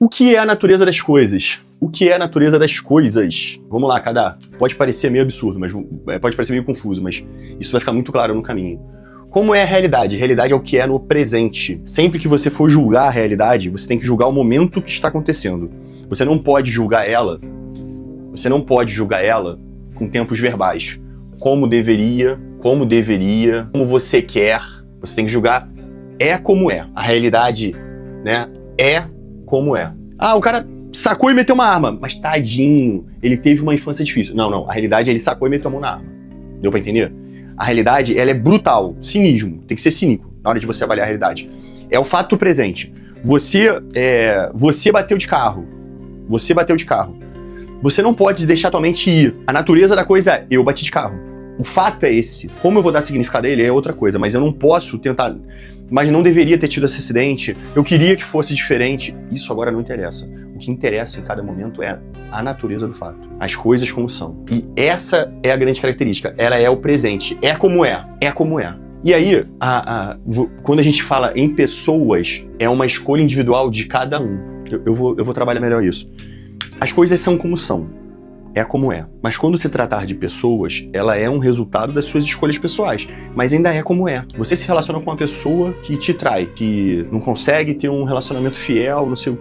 O que é a natureza das coisas? O que é a natureza das coisas? Vamos lá, Kadar. Pode parecer meio absurdo, mas pode parecer meio confuso, mas isso vai ficar muito claro no caminho. Como é a realidade? A realidade é o que é no presente. Sempre que você for julgar a realidade, você tem que julgar o momento que está acontecendo. Você não pode julgar ela com tempos verbais. Como deveria, como você quer. Você tem que julgar como é. A realidade, né, é como é. Ah, o cara sacou e meteu uma arma. Mas tadinho, ele teve uma infância difícil. Não. A realidade é ele sacou e meteu a mão na arma. Deu pra entender? A realidade, ela é brutal. Cinismo. Tem que ser cínico na hora de você avaliar a realidade. É o fato presente. Você bateu de carro. Você não pode deixar tua mente ir. A natureza da coisa é, eu bati de carro. O fato é esse. Como eu vou dar significado a ele é outra coisa, mas eu não posso tentar... Mas não deveria ter tido esse acidente, eu queria que fosse diferente. Isso agora não interessa. O que interessa em cada momento é a natureza do fato. As coisas como são. E essa é a grande característica. Ela é o presente. É como é. É como é. E aí, quando a gente fala em pessoas, é uma escolha individual de cada um. Eu vou trabalhar melhor isso. As coisas são como são. É como é. Mas quando se tratar de pessoas, ela é um resultado das suas escolhas pessoais. Mas ainda é como é. Você se relaciona com uma pessoa que te trai, que não consegue ter um relacionamento fiel, não sei o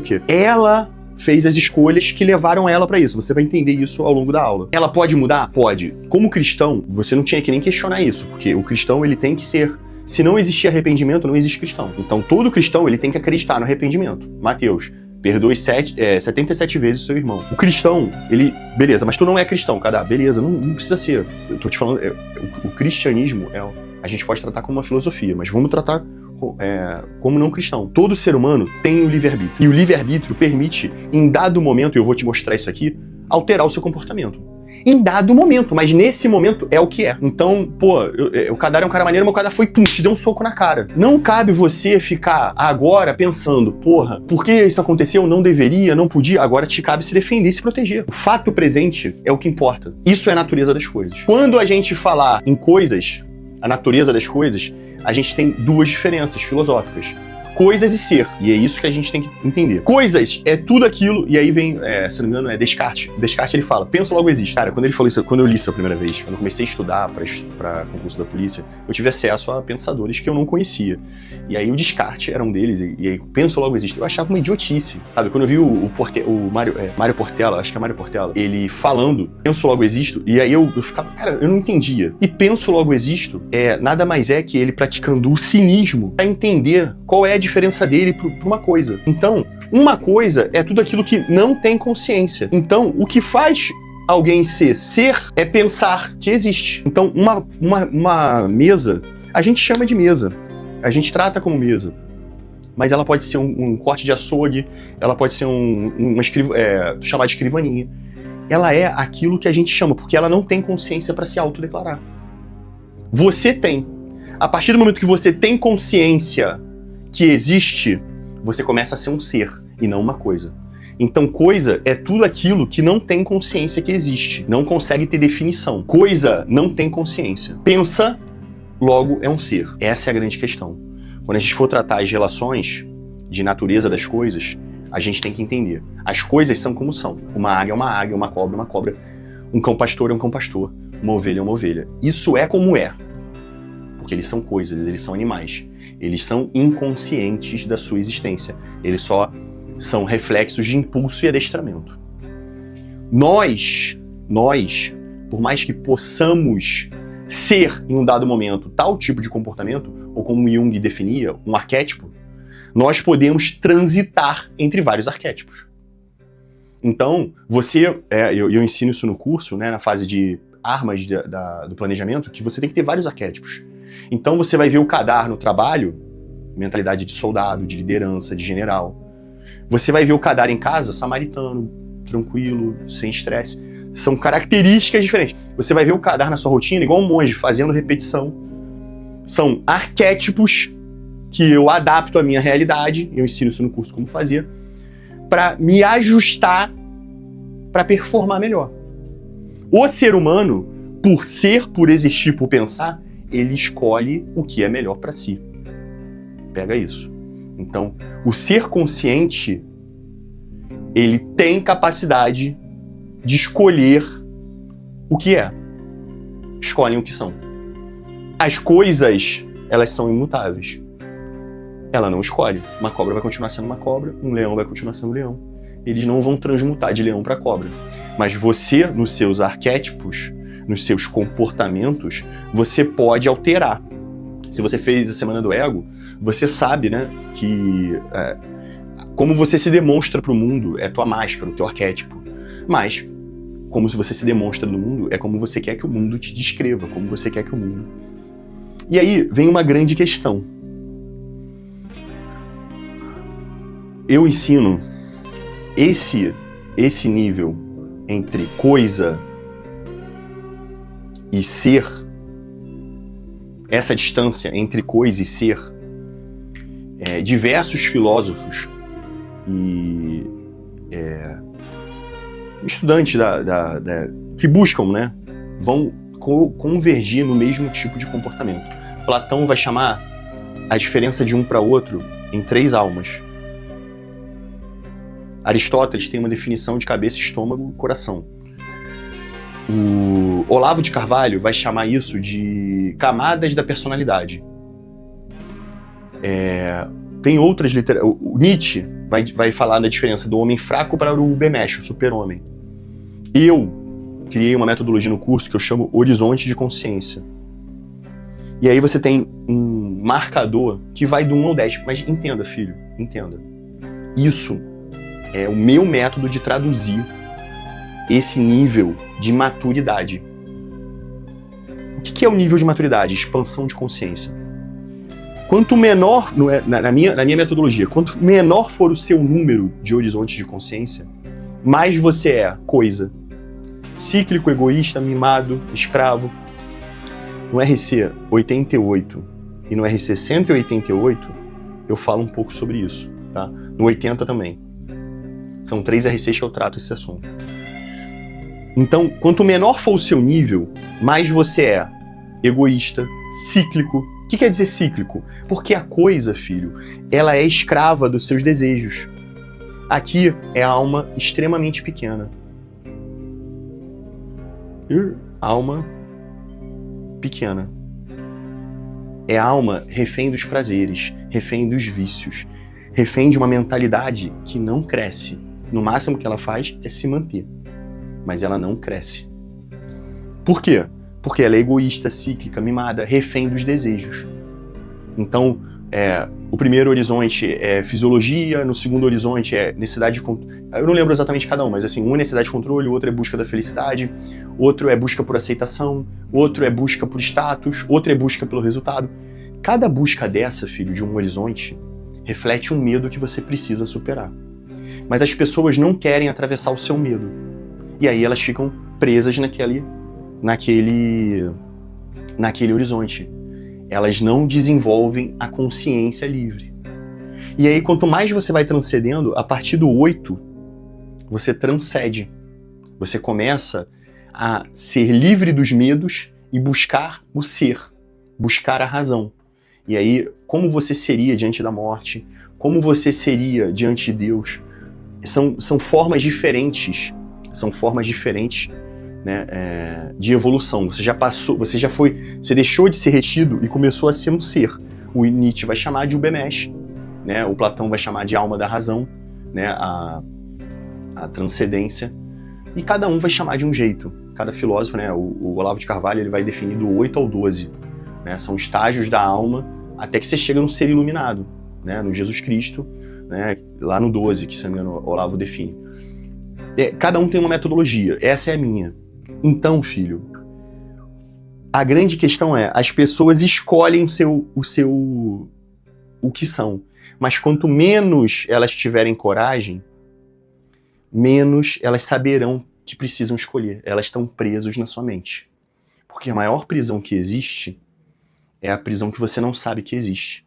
quê. Ela fez as escolhas que levaram ela pra isso. Você vai entender isso ao longo da aula. Ela pode mudar? Pode. Como cristão, você não tinha que nem questionar isso, porque o cristão, ele tem que ser... Se não existir arrependimento, não existe cristão. Então, todo cristão, ele tem que acreditar no arrependimento. Mateus, perdoe 77 vezes o seu irmão. O cristão, ele... Beleza, mas tu não é cristão, Kadar. Beleza, não precisa ser. Eu tô te falando... O cristianismo, a gente pode tratar como uma filosofia, mas vamos tratar como não cristão. Todo ser humano tem o livre-arbítrio. E o livre-arbítrio permite, em dado momento, e eu vou te mostrar isso aqui, alterar o seu comportamento. Em dado momento, mas nesse momento é o que é. Então, o Kadar é um cara maneiro, mas o Kadar foi, te deu um soco na cara. Não cabe você ficar agora pensando, por que isso aconteceu? Não deveria, não podia. Agora te cabe se defender e se proteger. O fato presente é o que importa. Isso é a natureza das coisas. Quando a gente falar em coisas, a natureza das coisas, a gente tem duas diferenças filosóficas. Coisas e ser. E é isso que a gente tem que entender. Coisas é tudo aquilo, e aí vem, se não me engano, é Descartes. Descartes, ele fala, penso logo existe. Cara, quando ele falou isso, quando eu li isso a primeira vez, quando eu comecei a estudar pra concurso da polícia, eu tive acesso a pensadores que eu não conhecia. E aí o Descartes era um deles, e aí penso logo existe. Eu achava uma idiotice, sabe? Quando eu vi o Mário Portela, acho que é Mário Portela, ele falando, penso logo existo, e aí eu ficava, cara, eu não entendia. E penso logo existo nada mais é que ele praticando o cinismo pra entender qual é a diferença dele para uma coisa. Então, uma coisa é tudo aquilo que não tem consciência. Então, o que faz alguém ser é pensar que existe. Então, uma mesa, a gente chama de mesa. A gente trata como mesa. Mas ela pode ser um corte de açougue, ela pode ser chamar de escrivaninha. Ela é aquilo que a gente chama, porque ela não tem consciência para se autodeclarar. Você tem. A partir do momento que você tem consciência que existe, você começa a ser um ser e não uma coisa. Então, coisa é tudo aquilo que não tem consciência que existe, não consegue ter definição. Coisa não tem consciência. Pensa, logo é um ser. Essa é a grande questão. Quando a gente for tratar as relações de natureza das coisas, a gente tem que entender. As coisas são como são. Uma águia é uma águia, uma cobra é uma cobra. Um cão pastor é um cão pastor. Uma ovelha é uma ovelha. Isso é como é. Porque eles são coisas, eles são animais. Eles são inconscientes da sua existência. Eles só são reflexos de impulso e adestramento. Nós, por mais que possamos ser, em um dado momento, tal tipo de comportamento, ou como Jung definia, um arquétipo, nós podemos transitar entre vários arquétipos. Então, eu ensino isso no curso, né, na fase de armas do planejamento, que você tem que ter vários arquétipos. Então você vai ver o Kadar no trabalho, mentalidade de soldado, de liderança, de general. Você vai ver o Kadar em casa, samaritano, tranquilo, sem estresse. São características diferentes. Você vai ver o Kadar na sua rotina igual um monge, fazendo repetição. São arquétipos que eu adapto à minha realidade, eu ensino isso no curso como fazer, para me ajustar para performar melhor. O ser humano, por ser, por existir, por pensar, ele escolhe o que é melhor para si. Pega isso. Então, o ser consciente ele tem capacidade de escolher o que é. Escolhem o que são. As coisas, elas são imutáveis. Ela não escolhe. Uma cobra vai continuar sendo uma cobra, um leão vai continuar sendo um leão. Eles não vão transmutar de leão para cobra. Mas você, nos seus arquétipos, nos seus comportamentos, você pode alterar. Se você fez a Semana do Ego, você sabe, né, que como você se demonstra para o mundo é tua máscara, o teu arquétipo. Mas, como você se demonstra no mundo, é como você quer que o mundo te descreva, como você quer que o mundo... E aí vem uma grande questão. Eu ensino esse nível entre coisa e ser, essa distância entre coisa e ser, diversos filósofos e estudantes que buscam, né, vão convergir no mesmo tipo de comportamento. Platão vai chamar a diferença de um para outro em 3 almas. Aristóteles tem uma definição de cabeça, estômago e coração. O Olavo de Carvalho vai chamar isso de camadas da personalidade. Tem outras literaturas. O Nietzsche vai falar da diferença do homem fraco para o Ubermensch, o super-homem. Eu criei uma metodologia no curso que eu chamo Horizonte de Consciência. E aí você tem um marcador que vai do 1 ao 10. Mas entenda, filho, entenda. Isso é o meu método de traduzir esse nível de maturidade. O que é o nível de maturidade? Expansão de consciência. Quanto menor, na minha metodologia, quanto menor for o seu número de horizontes de consciência, mais você é coisa. Cíclico, egoísta, mimado, escravo. No RC 88 e no RC 188, eu falo um pouco sobre isso, tá? No 80 também. São 3 RCs que eu trato esse assunto. Então, quanto menor for o seu nível, mais você é egoísta, cíclico. O que quer dizer cíclico? Porque a coisa, filho, ela é escrava dos seus desejos. Aqui é a alma extremamente pequena. Alma pequena. É a alma refém dos prazeres, refém dos vícios, refém de uma mentalidade que não cresce. No máximo que ela faz é se manter, mas ela não cresce. Por quê? Porque ela é egoísta, cíclica, mimada, refém dos desejos. Então, o primeiro horizonte é fisiologia, no segundo horizonte é necessidade de controle. Eu não lembro exatamente cada um, mas assim, um é necessidade de controle, o outro é busca da felicidade, outro é busca por aceitação, outro é busca por status, outro é busca pelo resultado. Cada busca dessa, filho, de um horizonte, reflete um medo que você precisa superar. Mas as pessoas não querem atravessar o seu medo. E aí elas ficam presas naquele horizonte. Elas não desenvolvem a consciência livre. E aí, quanto mais você vai transcendendo, a partir do 8, você transcende. Você começa a ser livre dos medos e buscar o ser, buscar a razão. E aí, como você seria diante da morte, como você seria diante de Deus, são formas diferentes, né, de evolução. Você já passou, você deixou de ser retido e começou a ser um ser. O Nietzsche vai chamar de Ubermensch, né? O Platão vai chamar de alma da razão, né? A transcendência. E cada um vai chamar de um jeito. Cada filósofo, né? O Olavo de Carvalho, ele vai definir do 8 ao 12, né? São estágios da alma até que você chega no ser iluminado, né? No Jesus Cristo, né? Lá no 12, que se não me engano, o Olavo define. Cada um tem uma metodologia, essa é a minha. Então, filho, a grande questão é, as pessoas escolhem o que são, mas quanto menos elas tiverem coragem, menos elas saberão que precisam escolher. Elas estão presas na sua mente. Porque a maior prisão que existe é a prisão que você não sabe que existe.